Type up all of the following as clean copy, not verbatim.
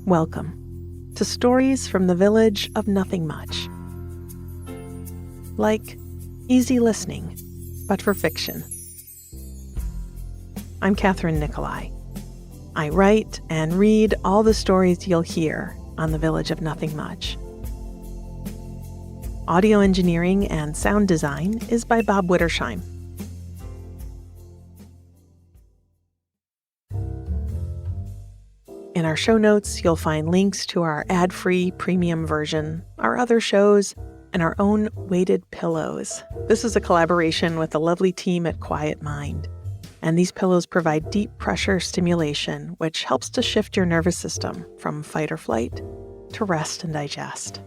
Welcome to Stories from the Village of Nothing Much. Like easy listening, but for fiction. I'm Kathryn Nicolai. I write and read all the stories you'll hear on the Village of Nothing Much. Audio engineering and sound design is by Bob Wittersheim. In our show notes, you'll find links to our ad-free premium version, our other shows, and our own weighted pillows. This is a collaboration with the lovely team at Quiet Mind. And these pillows provide deep pressure stimulation, which helps to shift your nervous system from fight or flight to rest and digest.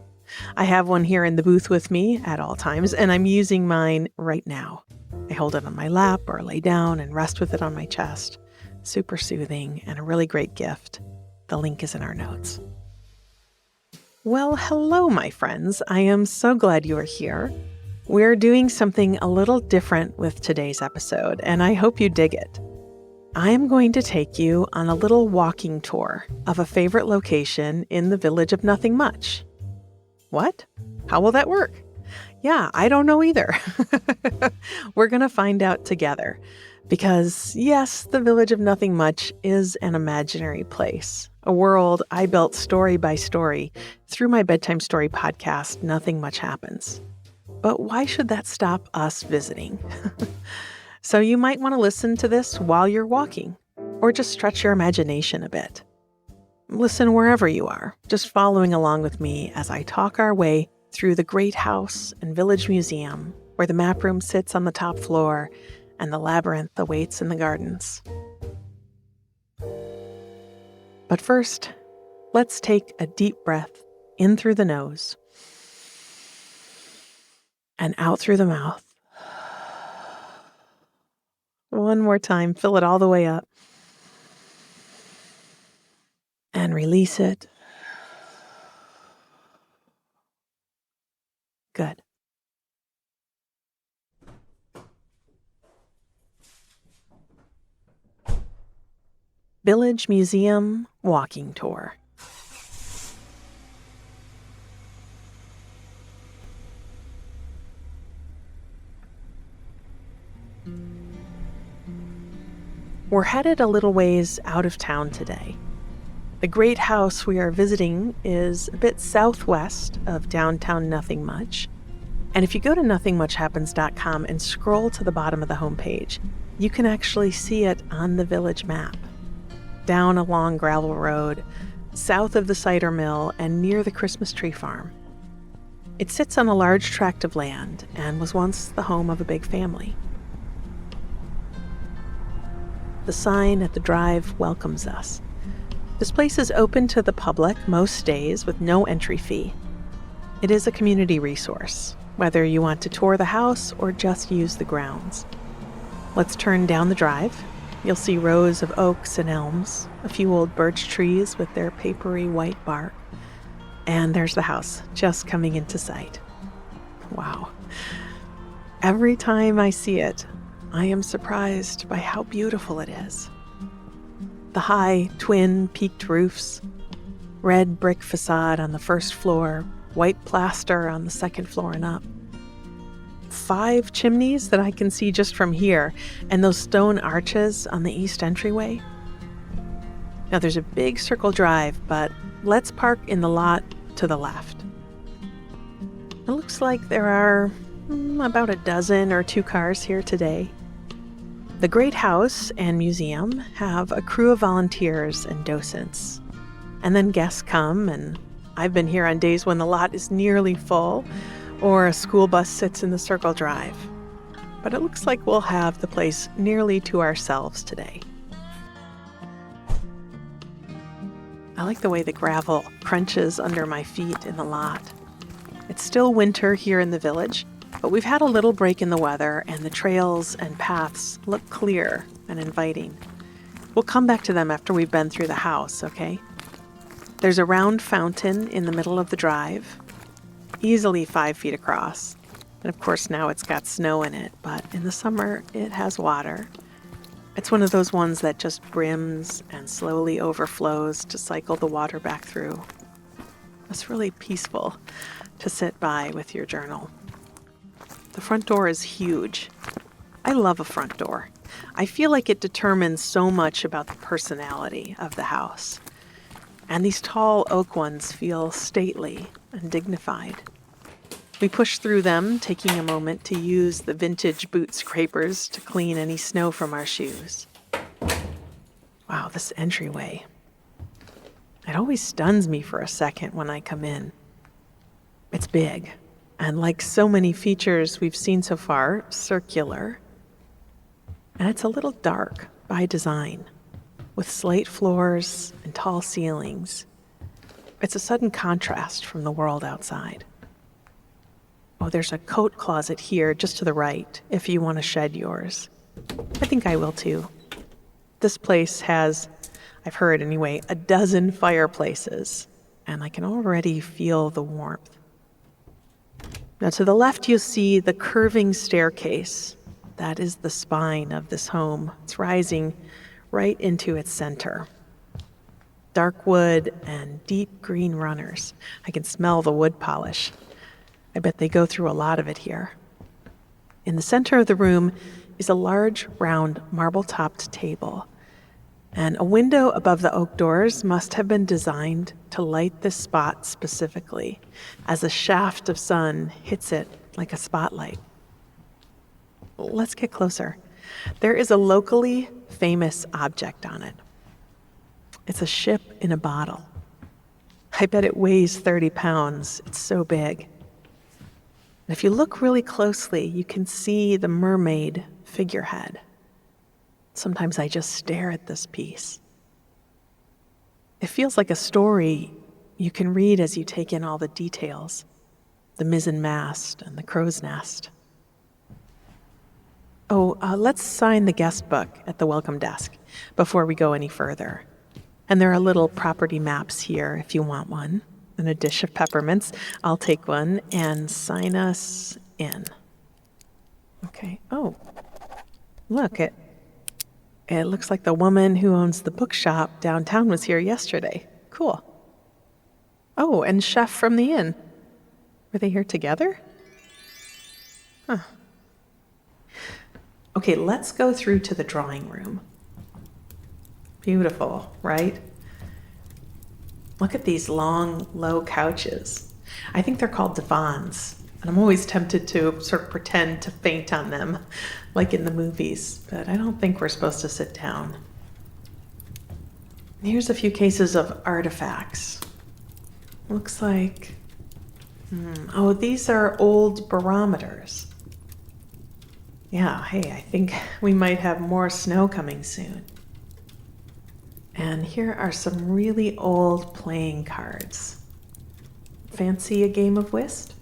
I have one here in the booth with me at all times, and I'm using mine right now. I hold it on my lap or lay down and rest with it on my chest. Super soothing and a really great gift. The link is in our notes. Well, hello, my friends. I am so glad you are here. We're doing something a little different with today's episode, and I hope you dig it. I'm going to take you on a little walking tour of a favorite location in the Village of Nothing Much. What? How will that work? Yeah, I don't know either. We're going to find out together. Because, yes, the Village of Nothing Much is an imaginary place, a world I built story by story through my bedtime story podcast, Nothing Much Happens. But why should that stop us visiting? So you might want to listen to this while you're walking, or just stretch your imagination a bit. Listen wherever you are, just following along with me as I talk our way through the great house and village museum, where the map room sits on the top floor and the labyrinth awaits in the gardens. But first, let's take a deep breath in through the nose and out through the mouth. One more time, fill it all the way up. And release it. Good. Village Museum Walking Tour. We're headed a little ways out of town today. The great house we are visiting is a bit southwest of downtown Nothing Much. And if you go to nothingmuchhappens.com and scroll to the bottom of the homepage, you can actually see it on the village map. Down a long gravel road, south of the cider mill and near the Christmas tree farm. It sits on a large tract of land and was once the home of a big family. The sign at the drive welcomes us. This place is open to the public most days with no entry fee. It is a community resource, whether you want to tour the house or just use the grounds. Let's turn down the drive. You'll see rows of oaks and elms, a few old birch trees with their papery white bark. And there's the house, just coming into sight. Wow. Every time I see it, I am surprised by how beautiful it is. The high, twin, peaked roofs, red brick facade on the first floor, white plaster on the second floor and up. 5 chimneys that I can see just from here, and those stone arches on the east entryway. Now there's a big circle drive, but let's park in the lot to the left. It looks like there are about a dozen or 2 cars here today. The great house and museum have a crew of volunteers and docents. And then guests come, and I've been here on days when the lot is nearly full, or a school bus sits in the circle drive. But it looks like we'll have the place nearly to ourselves today. I like the way the gravel crunches under my feet in the lot. It's still winter here in the village, but we've had a little break in the weather, and the trails and paths look clear and inviting. We'll come back to them after we've been through the house, okay? There's a round fountain in the middle of the drive, easily 5 feet across. And of course now it's got snow in it, but in the summer it has water. It's one of those ones that just brims and slowly overflows to cycle the water back through. It's really peaceful to sit by with your journal. The front door is huge. I love a front door. I feel like it determines so much about the personality of the house. And these tall oak ones feel stately and dignified. We push through them, taking a moment to use the vintage boot scrapers to clean any snow from our shoes. Wow, this entryway. It always stuns me for a second when I come in. It's big, and like so many features we've seen so far, circular. And it's a little dark by design, with slate floors and tall ceilings. It's a sudden contrast from the world outside. Oh, there's a coat closet here just to the right if you want to shed yours. I think I will too. This place has, I've heard anyway, a dozen fireplaces, and I can already feel the warmth. Now to the left you'll see the curving staircase. That is the spine of this home. It's rising right into its center. Dark wood and deep green runners. I can smell the wood polish. I bet they go through a lot of it here. In the center of the room is a large, round, marble-topped table, and a window above the oak doors must have been designed to light this spot specifically, as a shaft of sun hits it like a spotlight. Let's get closer. There is a locally famous object on it. It's a ship in a bottle. I bet it weighs 30 pounds. It's so big. And if you look really closely, you can see the mermaid figurehead. Sometimes I just stare at this piece. It feels like a story you can read as you take in all the details, the mizzen mast and the crow's nest. Oh, let's sign the guest book at the welcome desk before we go any further. And there are little property maps here if you want one, and a dish of peppermints. I'll take one and sign us in. Okay. Oh, look, it looks like the woman who owns the bookshop downtown was here yesterday. Cool. Oh, and Chef from the inn. Were they here together? Huh. Okay, let's go through to the drawing room. Beautiful, right? Look at these long, low couches. I think they're called divans, and I'm always tempted to sort of pretend to faint on them, like in the movies, but I don't think we're supposed to sit down. Here's a few cases of artifacts. Looks like, oh, these are old barometers. Yeah, hey, I think we might have more snow coming soon. And here are some really old playing cards. Fancy a game of whist?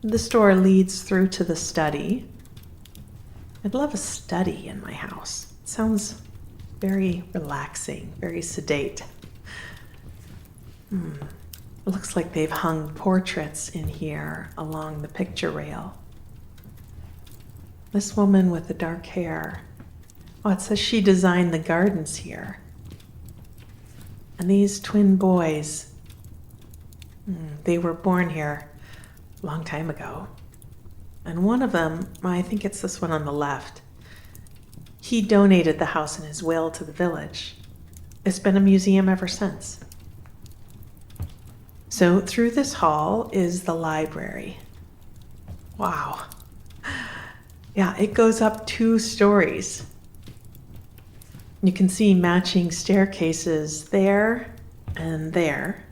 This door leads through to the study. I'd love a study in my house. It sounds very relaxing, very sedate. It looks like they've hung portraits in here along the picture rail. This woman with the dark hair, oh, it says she designed the gardens here. And these twin boys, they were born here a long time ago. And one of them, I think it's this one on the left, he donated the house in his will to the village. It's been a museum ever since. So through this hall is the library. Wow. Yeah, it goes up 2 stories. You can see matching staircases there and there.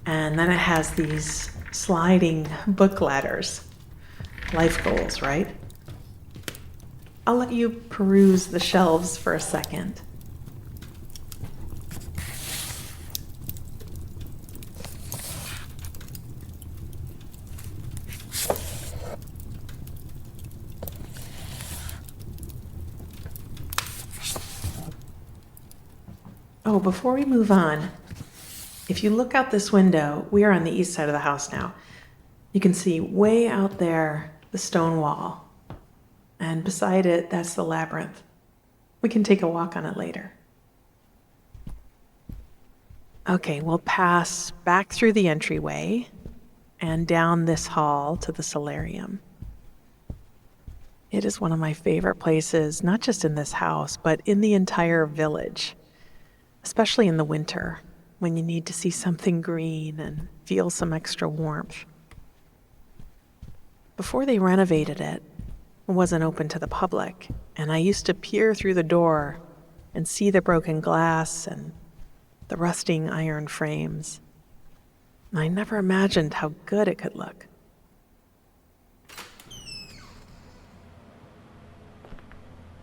And then it has these sliding book ladders. Life goals, right? I'll let you peruse the shelves for a second. Oh, before we move on, if you look out this window, we are on the east side of the house now. You can see way out there the stone wall. And beside it, that's the labyrinth. We can take a walk on it later. Okay, we'll pass back through the entryway and down this hall to the solarium. It is one of my favorite places, not just in this house, but in the entire village, especially in the winter when you need to see something green and feel some extra warmth. Before they renovated it, it wasn't open to the public, and I used to peer through the door and see the broken glass and the rusting iron frames. I never imagined how good it could look.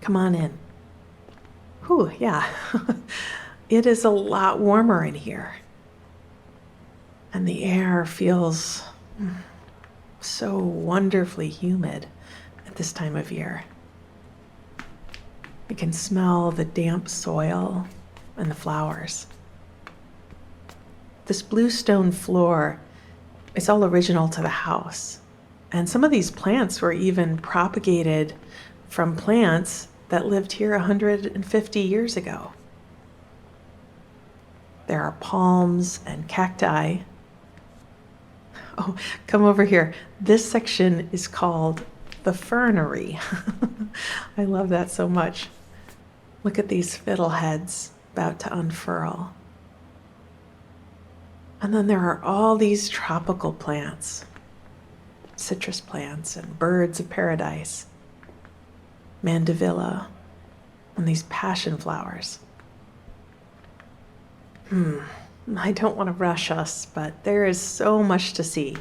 Come on in. Whew, yeah. It is a lot warmer in here. And the air feels so wonderfully humid at this time of year. You can smell the damp soil and the flowers. This blue stone floor is all original to the house. And some of these plants were even propagated from plants that lived here 150 years ago. There are palms and cacti. Oh, come over here. This section is called the fernery. I love that so much. Look at these fiddleheads about to unfurl. And then there are all these tropical plants, citrus plants and birds of paradise, mandevilla, and these passion flowers. I don't want to rush us, but there is so much to see.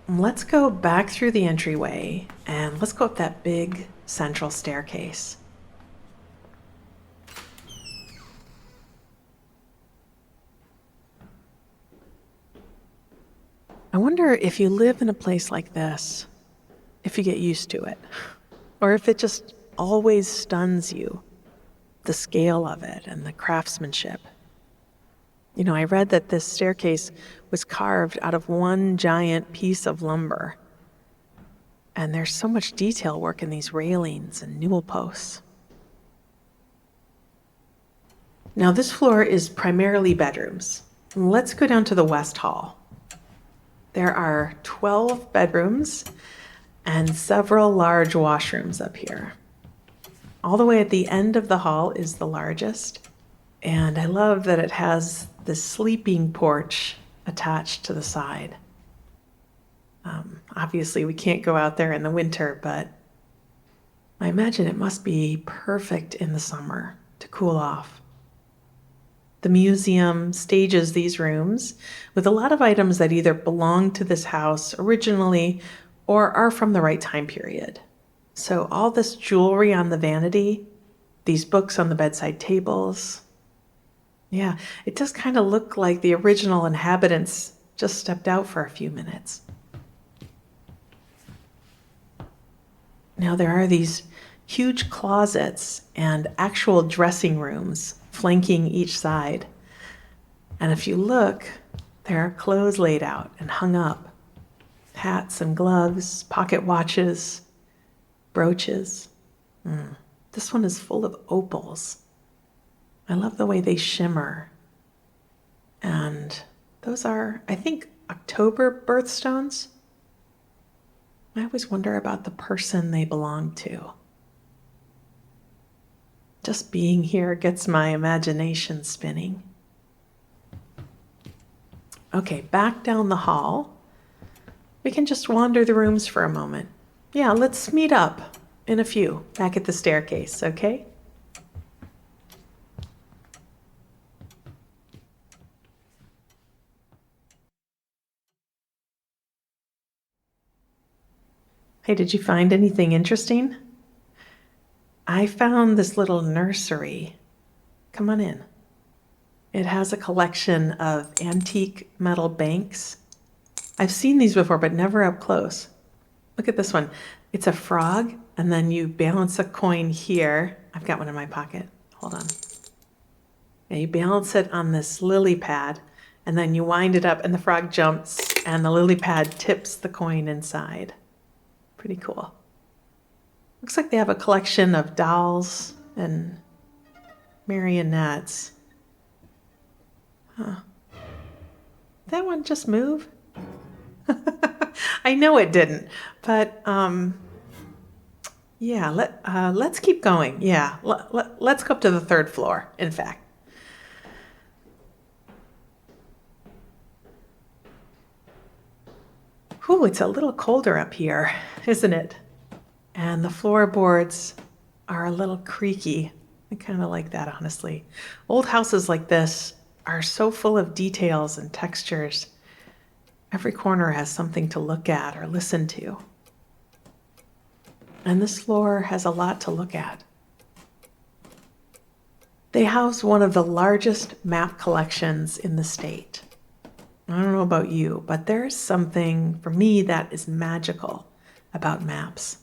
Let's go back through the entryway and let's go up that big central staircase. I wonder if you live in a place like this, if you get used to it, or if it just always stuns you, the scale of it and the craftsmanship. You know, I read that this staircase was carved out of one giant piece of lumber. And there's so much detail work in these railings and newel posts. Now, this floor is primarily bedrooms. Let's go down to the West Hall. There are 12 bedrooms and several large washrooms up here. All the way at the end of the hall is the largest. And I love that it has the sleeping porch attached to the side. Obviously, we can't go out there in the winter, but I imagine it must be perfect in the summer to cool off. The museum stages these rooms with a lot of items that either belong to this house originally or are from the right time period. So all this jewelry on the vanity, these books on the bedside tables, yeah, it does kind of look like the original inhabitants just stepped out for a few minutes. Now there are these huge closets and actual dressing rooms flanking each side. And if you look, there are clothes laid out and hung up. Hats and gloves, pocket watches, brooches. This one is full of opals. I love the way they shimmer. And those are, I think, October birthstones. I always wonder about the person they belong to. Just being here gets my imagination spinning. Okay, back down the hall. We can just wander the rooms for a moment. Yeah, let's meet up in a few back at the staircase, okay? Hey, did you find anything interesting? I found this little nursery. Come on in. It has a collection of antique metal banks. I've seen these before, but never up close. Look at this one. It's a frog, and then you balance a coin here. I've got one in my pocket. Hold on. Yeah, you balance it on this lily pad, and then you wind it up, and the frog jumps, and the lily pad tips the coin inside. Pretty cool. Looks like they have a collection of dolls and marionettes. Huh. Did that one just move? I know it didn't, but yeah, let's keep going. Yeah, let's go up to the third floor, in fact. Ooh, it's a little colder up here, isn't it? And the floorboards are a little creaky. I kind of like that, honestly. Old houses like this are so full of details and textures. Every corner has something to look at or listen to. And this floor has a lot to look at. They house one of the largest map collections in the state. I don't know about you, but there's something for me that is magical about maps.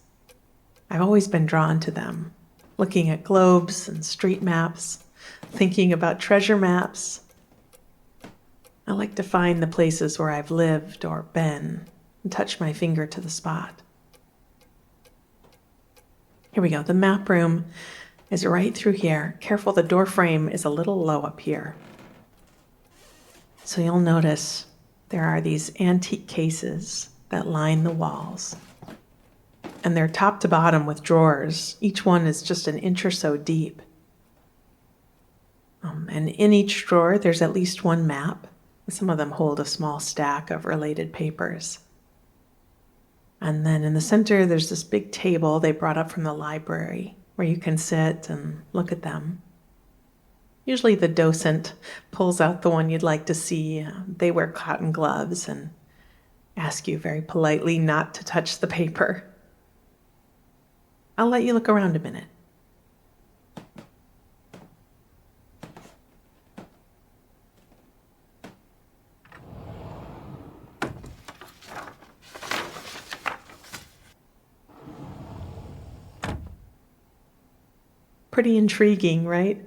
I've always been drawn to them, looking at globes and street maps, thinking about treasure maps. I like to find the places where I've lived or been and touch my finger to the spot. Here we go. The map room is right through here. Careful, the door frame is a little low up here. So you'll notice there are these antique cases that line the walls. And they're top to bottom with drawers. Each one is just an inch or so deep. And in each drawer, there's at least one map. Some of them hold a small stack of related papers. And then in the center, there's this big table they brought up from the library where you can sit and look at them. Usually the docent pulls out the one you'd like to see. They wear cotton gloves and ask you very politely not to touch the paper. I'll let you look around a minute. Pretty intriguing, right?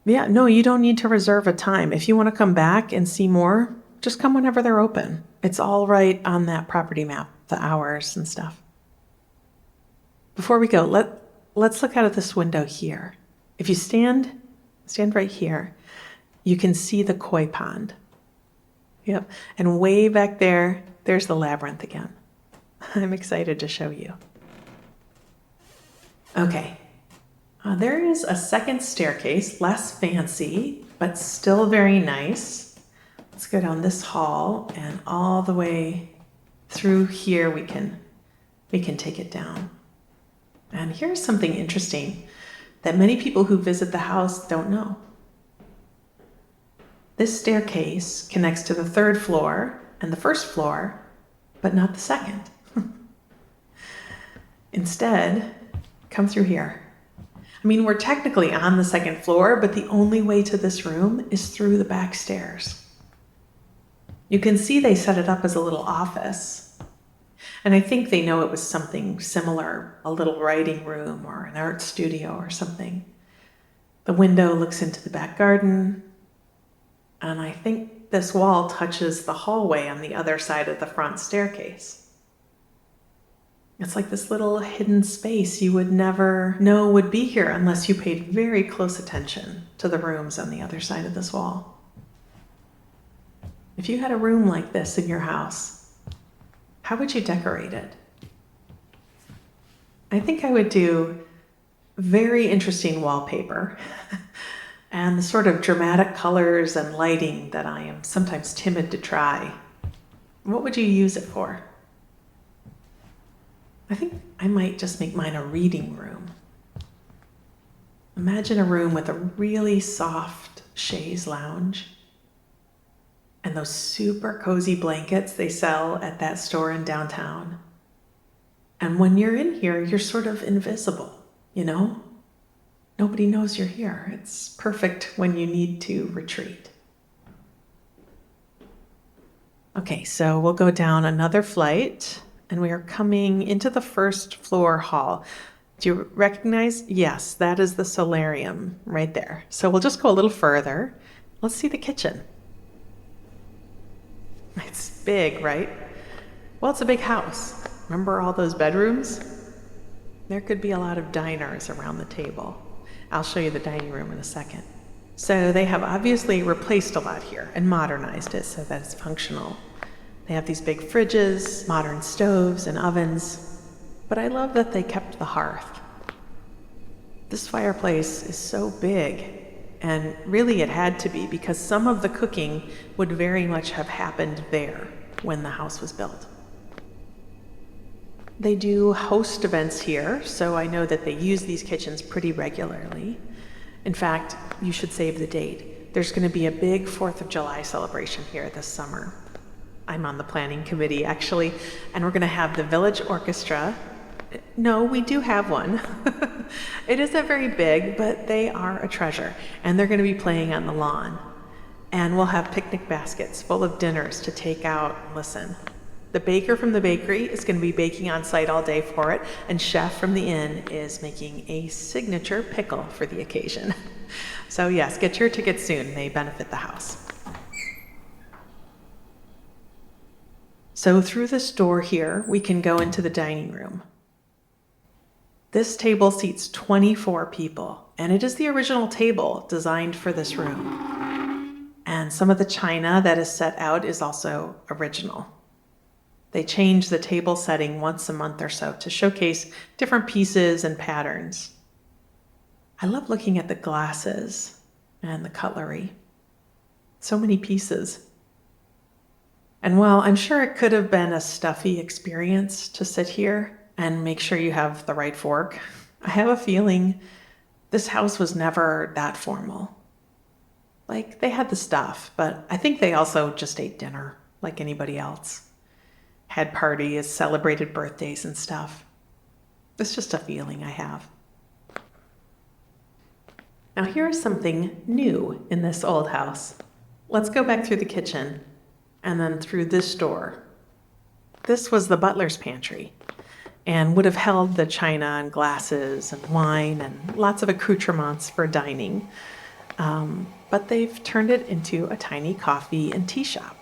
Yeah, no, you don't need to reserve a time. If you want to come back and see more, just come whenever they're open. It's all right on that property map, the hours and stuff. Before we go, let's look out of this window here. If you stand right here, you can see the koi pond. Yep, and way back there, there's the labyrinth again. I'm excited to show you. Okay. There is a second staircase, less fancy, but still very nice. Let's go down this hall and all the way through here we can take it down. And here's something interesting that many people who visit the house don't know. This staircase connects to the third floor and the first floor, but not the second. Instead, come through here. I mean, we're technically on the second floor, but the only way to this room is through the back stairs. You can see they set it up as a little office. And I think they know it was something similar, a little writing room or an art studio or something. The window looks into the back garden. And I think this wall touches the hallway on the other side of the front staircase. It's like this little hidden space you would never know would be here unless you paid very close attention to the rooms on the other side of this wall. If you had a room like this in your house, how would you decorate it? I think I would do very interesting wallpaper and the sort of dramatic colors and lighting that I am sometimes timid to try. What would you use it for? I think I might just make mine a reading room. Imagine a room with a really soft chaise lounge and those super cozy blankets they sell at that store in downtown. And when you're in here, you're sort of invisible, you know? Nobody knows you're here. It's perfect when you need to retreat. Okay, so we'll go down another flight. And we are coming into the first floor hall. Do you recognize? Yes, that is the solarium right there. So we'll just go a little further. Let's see the kitchen. It's big, right? Well, it's a big house. Remember all those bedrooms? There could be a lot of diners around the table. I'll show you the dining room in a second. So they have obviously replaced a lot here and modernized it so that it's functional. They have these big fridges, modern stoves and ovens, but I love that they kept the hearth. This fireplace is so big, and really it had to be because some of the cooking would very much have happened there when the house was built. They do host events here, so I know that they use these kitchens pretty regularly. In fact, you should save the date. There's going to be a big 4th of July celebration here this summer. I'm on the planning committee, actually, and we're going to have the village orchestra. No, we do have one. It isn't very big, but they are a treasure, and they're going to be playing on the lawn. And we'll have picnic baskets full of dinners to take out and listen. The baker from the bakery is going to be baking on site all day for it, and chef from the inn is making a signature pickle for the occasion. So yes, get your tickets soon. They benefit the house. So through this door here, we can go into the dining room. This table seats 24 people, and it is the original table designed for this room. And some of the china that is set out is also original. They change the table setting once a month or so to showcase different pieces and patterns. I love looking at the glasses and the cutlery. So many pieces. And while I'm sure it could have been a stuffy experience to sit here and make sure you have the right fork, I have a feeling this house was never that formal. Like, they had the stuff, but I think they also just ate dinner like anybody else. Had parties, celebrated birthdays and stuff. It's just a feeling I have. Now here is something new in this old house. Let's go back through the kitchen and then through this door. This was the butler's pantry and would have held the china and glasses and wine and lots of accoutrements for dining. But they've turned it into a tiny coffee and tea shop.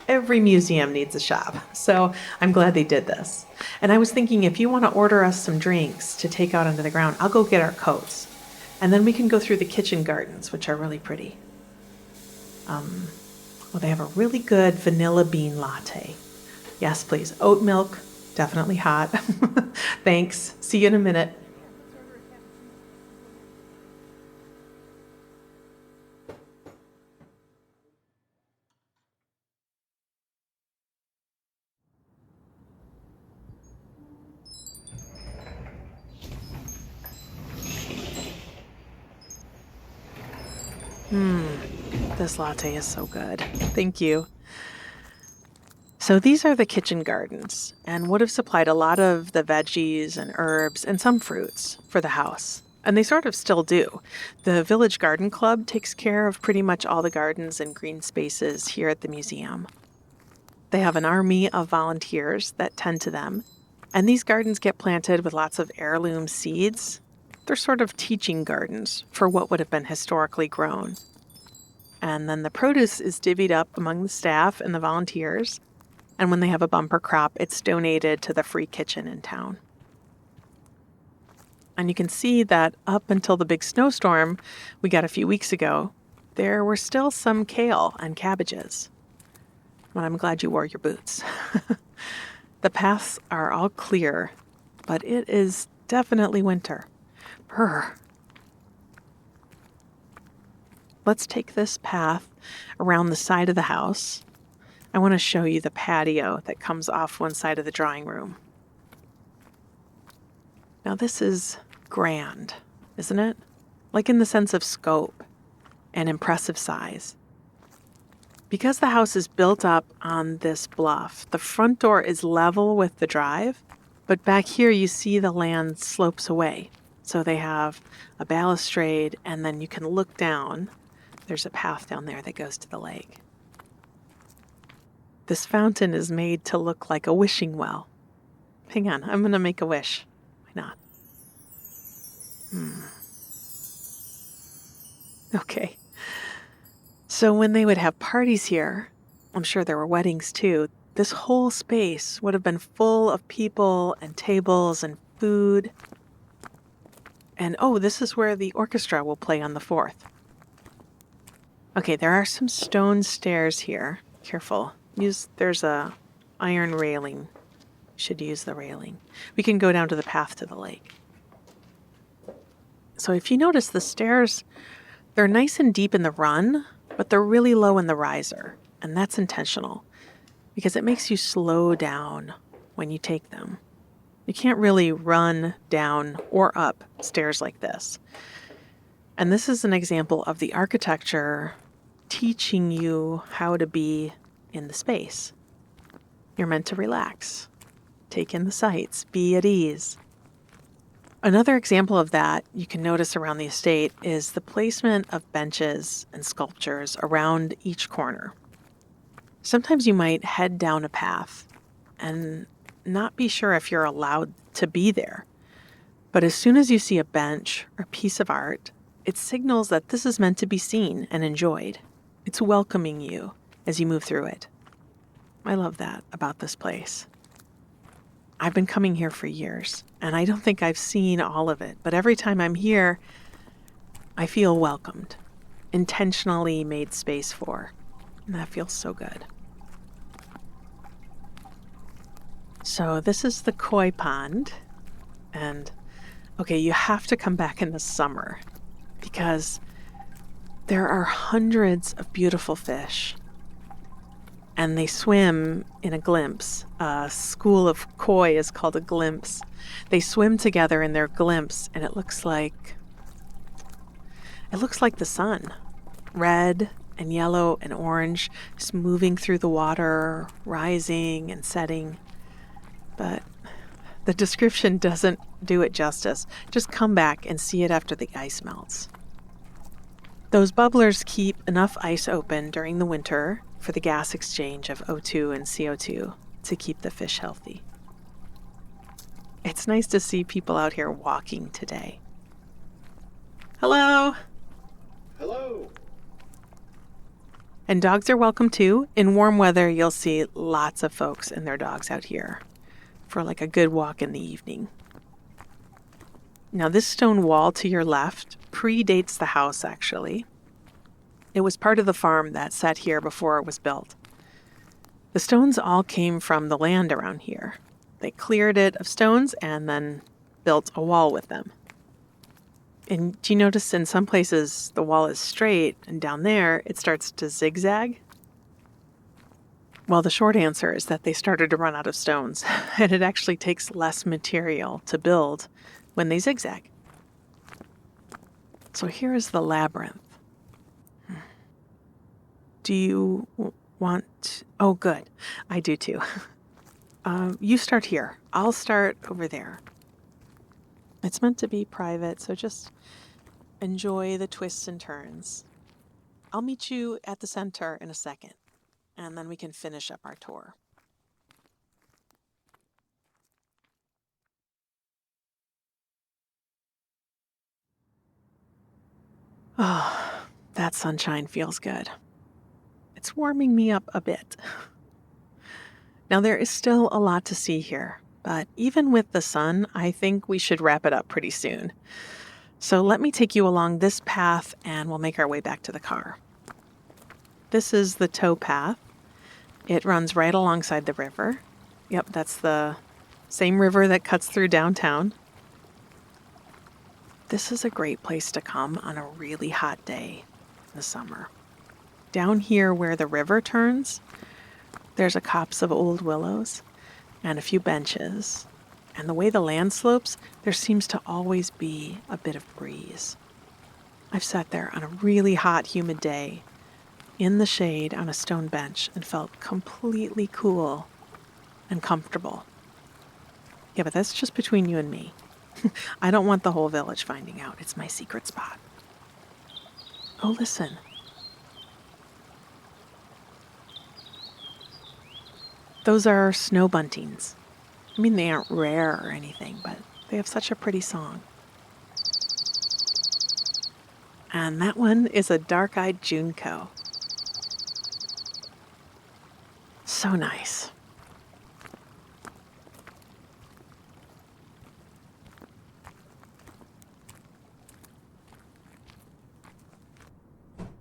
Every museum needs a shop, so I'm glad they did this. And I was thinking, if you want to order us some drinks to take out onto the ground, I'll go get our coats. And then we can go through the kitchen gardens, which are really pretty. Well, they have a really good vanilla bean latte. Yes, please. Oat milk, definitely hot. Thanks. See you in a minute. This latte is so good. Thank you. So these are the kitchen gardens and would have supplied a lot of the veggies and herbs and some fruits for the house. And they sort of still do. The Village Garden Club takes care of pretty much all the gardens and green spaces here at the museum. They have an army of volunteers that tend to them. And these gardens get planted with lots of heirloom seeds. They're sort of teaching gardens for what would have been historically grown. And then the produce is divvied up among the staff and the volunteers. And when they have a bumper crop, it's donated to the free kitchen in town. And you can see that up until the big snowstorm we got a few weeks ago, there were still some kale and cabbages. But I'm glad you wore your boots. The paths are all clear, but it is definitely winter. Brr. Let's take this path around the side of the house. I want to show you the patio that comes off one side of the drawing room. Now this is grand, isn't it? Like in the sense of scope and impressive size. Because the house is built up on this bluff, the front door is level with the drive, but back here you see the land slopes away. So they have a balustrade and then you can look down. There's a path down there that goes to the lake. This fountain is made to look like a wishing well. Hang on, I'm going to make a wish. Why not? Okay. So when they would have parties here, I'm sure there were weddings too, this whole space would have been full of people and tables and food. And oh, this is where the orchestra will play on the 4th. Okay, there are some stone stairs here. Careful. There's a iron railing. Should use the railing. We can go down to the path to the lake. So if you notice, the stairs, they're nice and deep in the run, but they're really low in the riser. And that's intentional because it makes you slow down when you take them. You can't really run down or up stairs like this. And this is an example of the architecture teaching you how to be in the space. You're meant to relax, take in the sights, be at ease. Another example of that you can notice around the estate is the placement of benches and sculptures around each corner. Sometimes you might head down a path and not be sure if you're allowed to be there. But as soon as you see a bench or piece of art, it signals that this is meant to be seen and enjoyed. It's welcoming you as you move through it. I love that about this place. I've been coming here for years, and I don't think I've seen all of it, but every time I'm here, I feel welcomed, intentionally made space for, and that feels so good. So this is the koi pond, and okay, you have to come back in the summer because there are hundreds of beautiful fish, and they swim in a glimpse. A school of koi is called a glimpse. They swim together in their glimpse, and it looks like the sun, red and yellow and orange, just moving through the water, rising and setting. But the description doesn't do it justice. Just come back and see it after the ice melts. Those bubblers keep enough ice open during the winter for the gas exchange of O2 and CO2 to keep the fish healthy. It's nice to see people out here walking today. Hello! Hello! And dogs are welcome too. In warm weather, you'll see lots of folks and their dogs out here for like a good walk in the evening. Now, this stone wall to your left predates the house, actually. It was part of the farm that sat here before it was built. The stones all came from the land around here. They cleared it of stones and then built a wall with them. And do you notice in some places the wall is straight, and down there it starts to zigzag? Well, the short answer is that they started to run out of stones, and it actually takes less material to build when they zigzag. So here is the labyrinth. Do you want... Oh, good. I do too. You start here. I'll start over there. It's meant to be private, so just enjoy the twists and turns. I'll meet you at the center in a second, and then we can finish up our tour. Oh, that sunshine feels good. It's warming me up a bit. Now, there is still a lot to see here, but even with the sun, I think we should wrap it up pretty soon. So let me take you along this path, and we'll make our way back to the car. This is the tow path. It runs right alongside the river. Yep, that's the same river that cuts through downtown. This is a great place to come on a really hot day in the summer. Down here where the river turns, there's a copse of old willows and a few benches. And the way the land slopes, there seems to always be a bit of breeze. I've sat there on a really hot, humid day in the shade on a stone bench and felt completely cool and comfortable. Yeah, but that's just between you and me. I don't want the whole village finding out. It's my secret spot. Oh, listen. Those are snow buntings. I mean, they aren't rare or anything, but they have such a pretty song. And that one is a dark-eyed junco. So nice.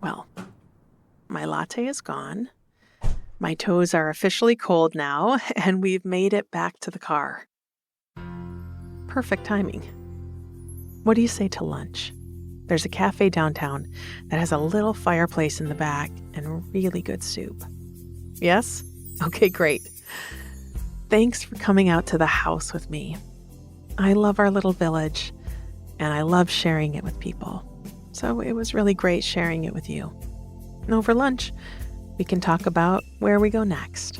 Well, my latte is gone. My toes are officially cold now, and we've made it back to the car. Perfect timing. What do you say to lunch? There's a cafe downtown that has a little fireplace in the back and really good soup. Yes? Okay, great. Thanks for coming out to the house with me. I love our little village, and I love sharing it with people. So it was really great sharing it with you. And over lunch, we can talk about where we go next.